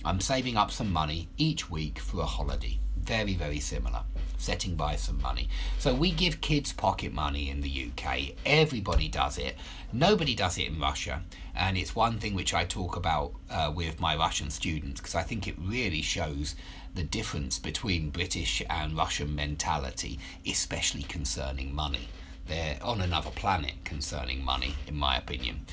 I'm saving up some money each week for a holiday. Very, very similar. Setting by some money. So we give kids pocket money in the UK. Everybody does it. Nobody does it in Russia. And it's one thing which I talk about with my Russian students, because I think it really shows the difference between British and Russian mentality, especially concerning money. They're on another planet concerning money, in my opinion.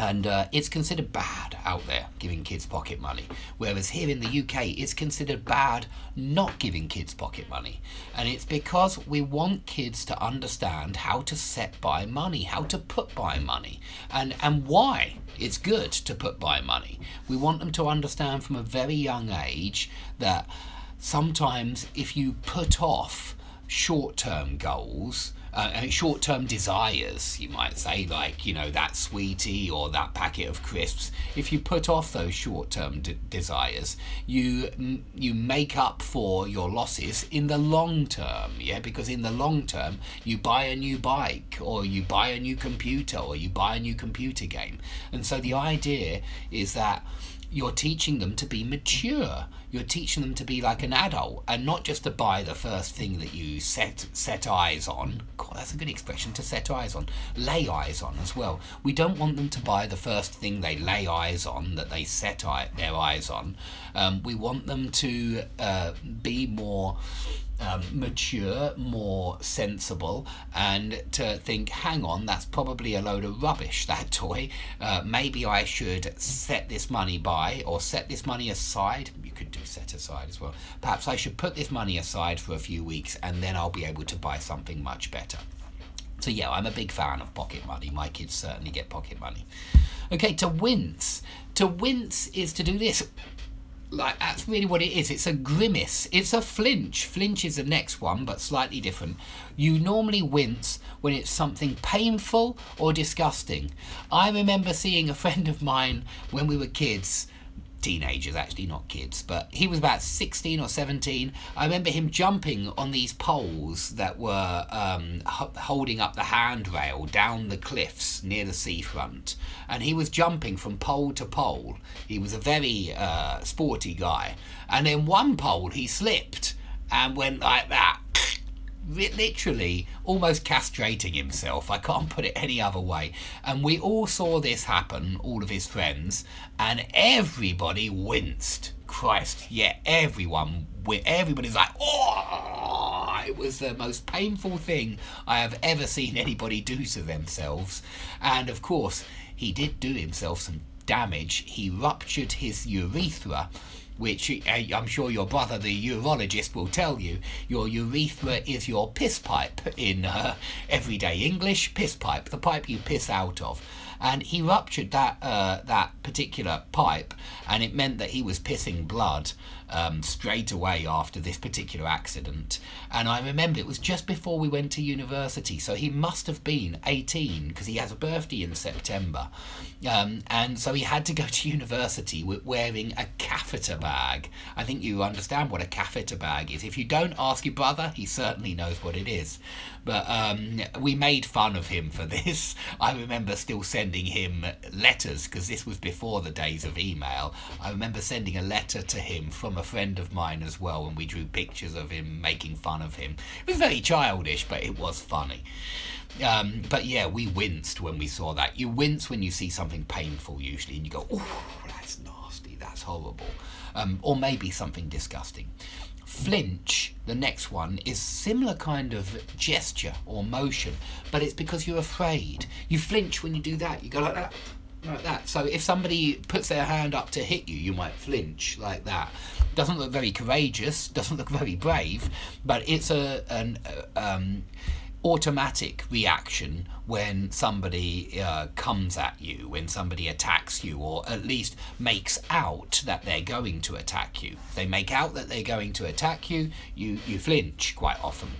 And it's considered bad out there giving kids pocket money, whereas here in the UK it's considered bad not giving kids pocket money. And it's because we want kids to understand how to set by money, how to put by money, and why it's good to put by money. We want them to understand from a very young age that sometimes if you put off short-term goals, short-term desires, you might say, like, that sweetie or that packet of crisps, if you put off those short-term desires, you make up for your losses in the long term, yeah, because in the long term you buy a new bike, or you buy a new computer, or you buy a new computer game. And so the idea is that you're teaching them to be mature. You're teaching them to be like an adult, and not just to buy the first thing that you set eyes on. God, that's a good expression, to set eyes on. Lay eyes on as well. We don't want them to buy the first thing they lay eyes on, that they set their eyes on. We want them to be more mature, more sensible, and to think, hang on, that's probably a load of rubbish, that toy. Maybe I should set this money by, or set this money aside. You could do set aside as well. Perhaps I should put this money aside for a few weeks, and then I'll be able to buy something much better. So yeah, I'm a big fan of pocket money. My kids certainly get pocket money. Okay, to wince. To wince is to do this. Like, that's really what it is. It's a grimace. It's a flinch. Flinch is the next one, but slightly different. You normally wince when it's something painful or disgusting. I remember seeing a friend of mine when we were kids, teenagers actually, not kids, but he was about 16 or 17. I remember him jumping on these poles that were holding up the handrail down the cliffs near the seafront, and he was jumping from pole to pole. He was a very sporty guy, and then one pole he slipped and went like that, literally almost castrating himself. I can't put it any other way. And we all saw this happen, all of his friends, and everybody winced. Christ, yeah, everybody's like, oh, it was the most painful thing I have ever seen anybody do to themselves. And of course, he did do himself some damage. He ruptured his urethra, which I'm sure your brother, the urologist, will tell you. Your urethra is your piss pipe in everyday English. Piss pipe, the pipe you piss out of. And he ruptured that particular pipe, and it meant that he was pissing blood straight away after this particular accident. And I remember it was just before we went to university, so he must have been 18 because he has a birthday in September. And so he had to go to university wearing a catheter bag. I think you understand what a catheter bag is. If you don't, ask your brother, he certainly knows what it is. But we made fun of him for this. I remember still sending him letters, because this was before the days of email. I remember sending a letter to him from a friend of mine as well, and we drew pictures of him making fun of him. It was very childish, but it was funny. But yeah, we winced when we saw that. You wince when you see something painful usually, and you go, oh, that's nasty, that's horrible. Or maybe something disgusting. Flinch, the next one, is similar kind of gesture or motion, but it's because you're afraid. You flinch when you do that. You go like that, like that. So if somebody puts their hand up to hit you, you might flinch like that. Doesn't look very courageous, doesn't look very brave, but it's an automatic reaction when somebody comes at you, when somebody attacks you, or at least makes out that they're going to attack you. If they make out that they're going to attack you, you flinch quite often.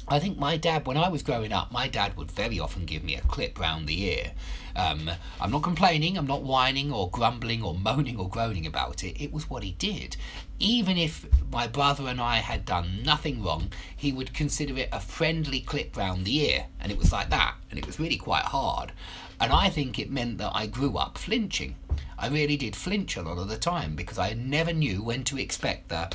I think my dad, when I was growing up, my dad would very often give me a clip round the ear. I'm not complaining, I'm not whining or grumbling or moaning or groaning about it. It was what he did. Even if my brother and I had done nothing wrong, he would consider it a friendly clip round the ear. And it was like that. And it was really quite hard. And I think it meant that I grew up flinching. I really did flinch a lot of the time because I never knew when to expect the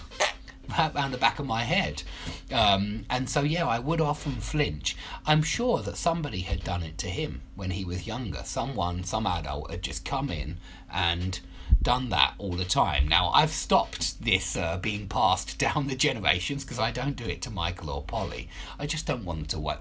right round the back of my head. And so, yeah, I would often flinch. I'm sure that somebody had done it to him when he was younger. Some adult had just come in and done that all the time. Now, I've stopped this being passed down the generations because I don't do it to Michael or Polly. I just don't want to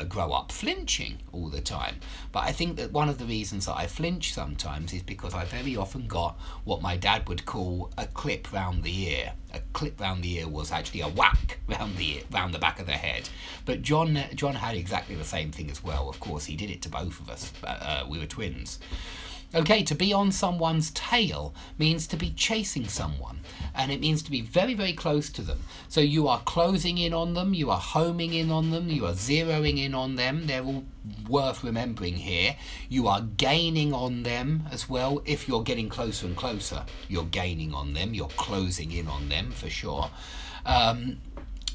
grow up flinching all the time. But I think that one of the reasons that I flinch sometimes is because I very often got what my dad would call a clip round the ear. A clip round the ear was actually a whack round the back of the head. But John had exactly the same thing as well. Of course, he did it to both of us. We were twins. Okay, to be on someone's tail means to be chasing someone, and it means to be very, very close to them. So you are closing in on them, you are homing in on them, you are zeroing in on them. They're all worth remembering here. You are gaining on them as well. If you're getting closer and closer, you're gaining on them, you're closing in on them for sure.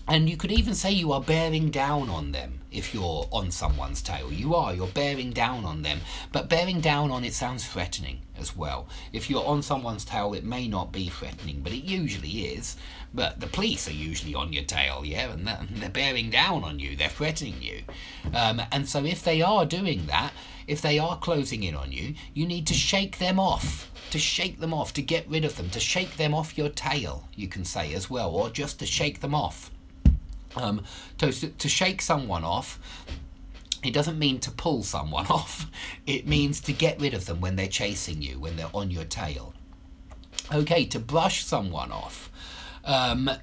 And you could even say you are bearing down on them if you're on someone's tail. You're bearing down on them. But bearing down on it sounds threatening as well. If you're on someone's tail, it may not be threatening, but it usually is. But the police are usually on your tail, yeah, and they're bearing down on you, they're threatening you. And so if they are doing that, if they are closing in on you, you need to shake them off. To shake them off, to get rid of them, to shake them off your tail, you can say as well, or just to shake them off. To shake someone off, it doesn't mean to pull someone off. It means to get rid of them when they're chasing you, when they're on your tail. Okay, to brush someone off.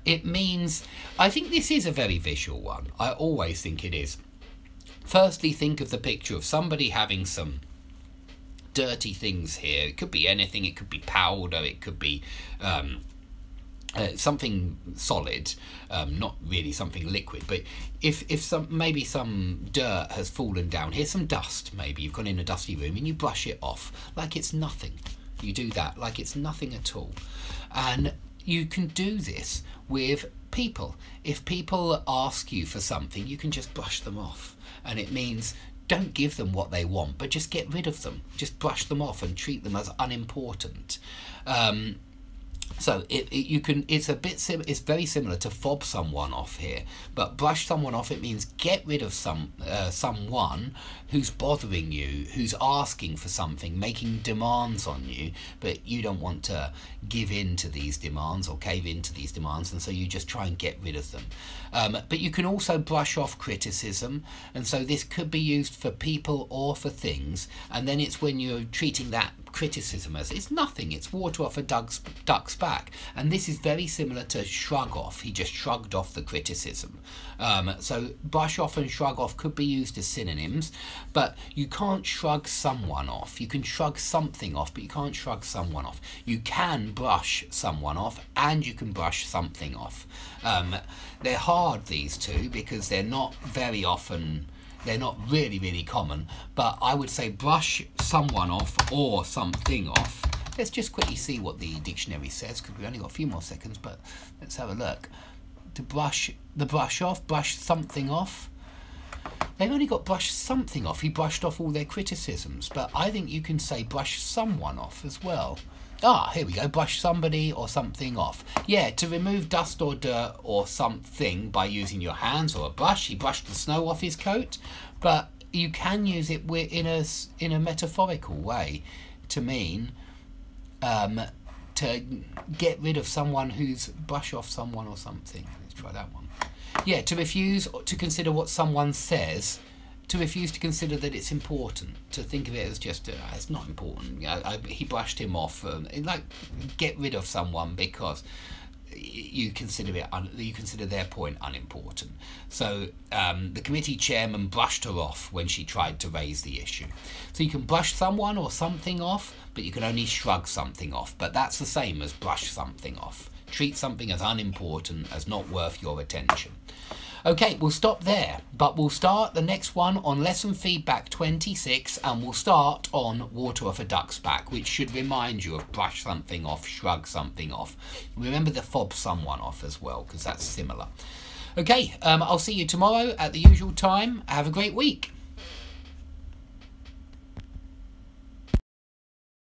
It means, I think this is a very visual one. I always think it is. Firstly, think of the picture of somebody having some dirty things here. It could be anything. It could be powder. It could be something solid, not really something liquid, but if maybe some dirt has fallen down, here's some dust, maybe you've gone in a dusty room and you brush it off like it's nothing. You do that like it's nothing at all. And you can do this with people. If people ask you for something, you can just brush them off, and it means don't give them what they want, but just get rid of them. Just brush them off and treat them as unimportant. So it's very similar to fob someone off here, but brush someone off, it means get rid of someone who's bothering you, who's asking for something, making demands on you, but you don't want to give in to these demands or cave into these demands, and so you just try and get rid of them. But you can also brush off criticism, and so this could be used for people or for things, and then it's when you're treating that criticism as it's nothing, it's water off a duck's back. And this is very similar to shrug off. He just shrugged off the criticism. So brush off and shrug off could be used as synonyms, but you can't shrug someone off. You can shrug something off, but you can't shrug someone off. You can brush someone off and you can brush something off. They're hard, these two, because they're not very often, they're not really common, but I would say brush someone off or something off. Let's just quickly see what the dictionary says, because we've only got a few more seconds, but let's have a look. To brush the brush off, brush something off. They've only got brush something off. He brushed off all their criticisms, but I think you can say brush someone off as well. Ah, here we go, brush somebody or something off. Yeah, to remove dust or dirt or something by using your hands or a brush. He brushed the snow off his coat, but you can use it in a metaphorical way to mean to get rid of someone who's brush off someone or something. Let's try that one. Yeah, to refuse to consider what someone says, to refuse to consider that it's important, to think of it as just it's not important. He brushed him off. Like get rid of someone because you consider their point unimportant. So the committee chairman brushed her off when she tried to raise the issue. So you can brush someone or something off, but you can only shrug something off. But that's the same as brush something off. Treat something as unimportant, as not worth your attention. Okay, we'll stop there, but we'll start the next one on lesson feedback 26, and we'll start on water off a duck's back, which should remind you of brush something off, shrug something off. Remember the fob someone off as well, because that's similar. Okay, I'll see you tomorrow at the usual time. Have a great week.